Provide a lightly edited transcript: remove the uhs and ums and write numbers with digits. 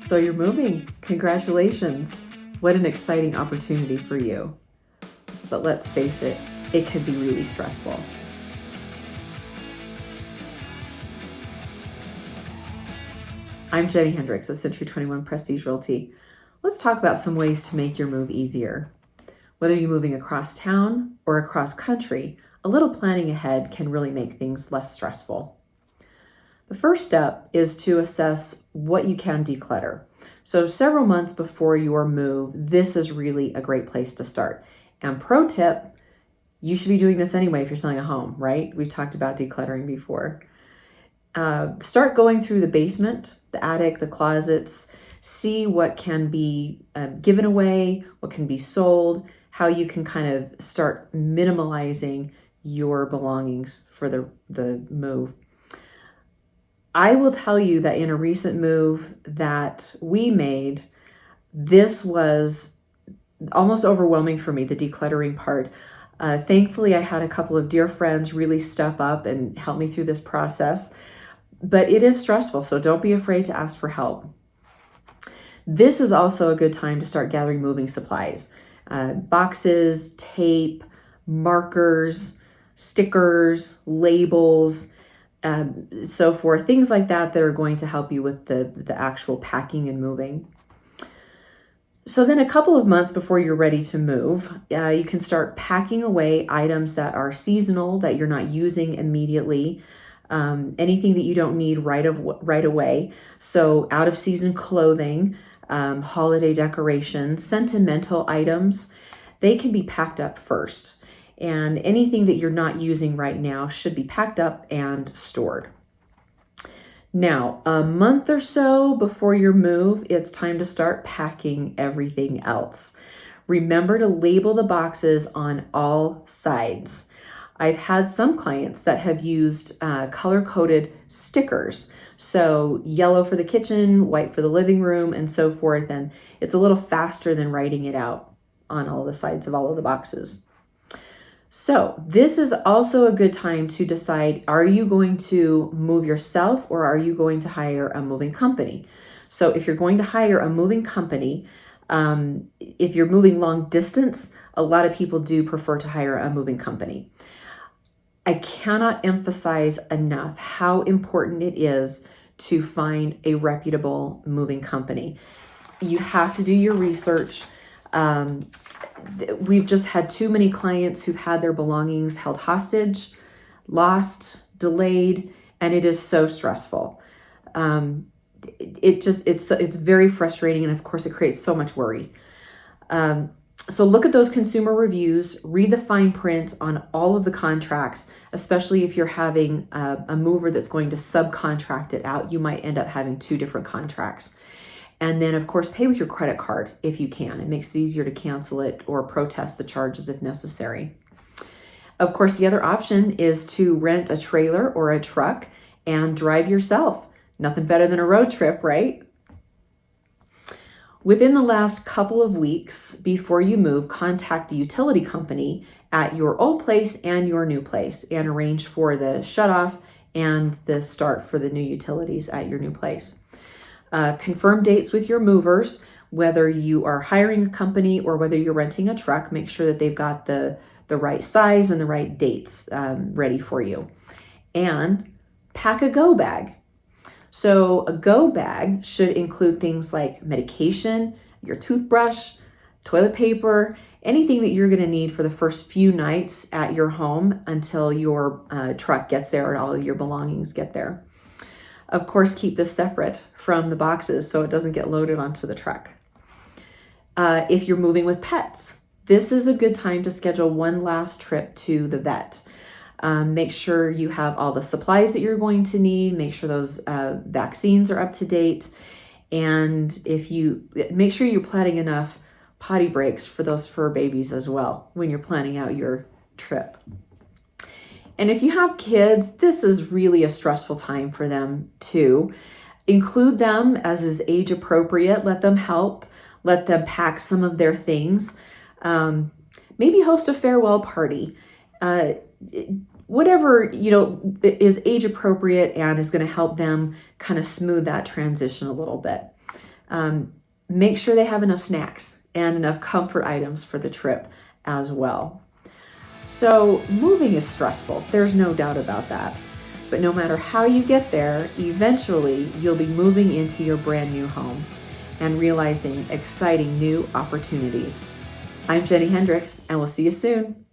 So you're moving. Congratulations. What an exciting opportunity for you. But let's face it, it can be really stressful. I'm Jenny Hendricks of Century 21 Prestige Realty. Let's talk about some ways to make your move easier. Whether you're moving across town or across country, a little planning ahead can really make things less stressful. The first step is to assess what you can declutter. So several months before your move, this is really a great place to start. And pro tip, you should be doing this anyway if you're selling a home, right? We've talked about decluttering before. Start going through the basement, the attic, the closets, see what can be given away, what can be sold, how you can kind of start minimalizing your belongings for the move. I will tell you that in a recent move that we made, this was almost overwhelming for me, the decluttering part. Thankfully, I had a couple of dear friends really step up and help me through this process, but it is stressful, so don't be afraid to ask for help. This is also a good time to start gathering moving supplies. Boxes, tape, markers, stickers, labels, so forth, things like that are going to help you with the actual packing and moving. So then a couple of months before you're ready to move, you can start packing away items that are seasonal, that you're not using immediately, anything that you don't need right away. So out of season clothing, holiday decorations, sentimental items, they can be packed up first. And anything that you're not using right now should be packed up and stored. Now, a month or so before your move, it's time to start packing everything else. Remember to label the boxes on all sides. I've had some clients that have used color-coded stickers. So yellow for the kitchen, white for the living room, and so forth. And it's a little faster than writing it out on all the sides of all of the boxes. So this is also a good time to decide, are you going to move yourself or are you going to hire a moving company? So if you're going to hire a moving company, if you're moving long distance, a lot of people do prefer to hire a moving company. I cannot emphasize enough how important it is to find a reputable moving company. You have to do your research. We've just had too many clients who've had their belongings held hostage, lost, delayed, and it is so stressful. It's very frustrating, and of course it creates so much worry. So look at those consumer reviews, read the fine print on all of the contracts, especially if you're having a mover that's going to subcontract it out. You might end up having two different contracts. And then, of course, pay with your credit card if you can. It makes it easier to cancel it or protest the charges if necessary. Of course, the other option is to rent a trailer or a truck and drive yourself. Nothing better than a road trip, right? Within the last couple of weeks before you move, contact the utility company at your old place and your new place and arrange for the shutoff and the start for the new utilities at your new place. Confirm dates with your movers, whether you are hiring a company or whether you're renting a truck. Make sure that they've got the right size and the right dates ready for you. And pack a go bag. So a go bag should include things like medication, your toothbrush, toilet paper, anything that you're going to need for the first few nights at your home until your truck gets there and all of your belongings get there. Of course, keep this separate from the boxes so it doesn't get loaded onto the truck. If you're moving with pets, this is a good time to schedule one last trip to the vet. Make sure you have all the supplies that you're going to need. Make sure those vaccines are up to date. And make sure you're planning enough potty breaks for those fur babies as well when you're planning out your trip. And if you have kids, this is really a stressful time for them too. Include them as is age appropriate. Let them help. Let them pack some of their things. Maybe host a farewell party. Whatever, is age appropriate and is going to help them kind of smooth that transition a little bit. Make sure they have enough snacks and enough comfort items for the trip as well. So moving is stressful, there's no doubt about that. But no matter how you get there, eventually you'll be moving into your brand new home and realizing exciting new opportunities. I'm Jenny Hendricks, and we'll see you soon.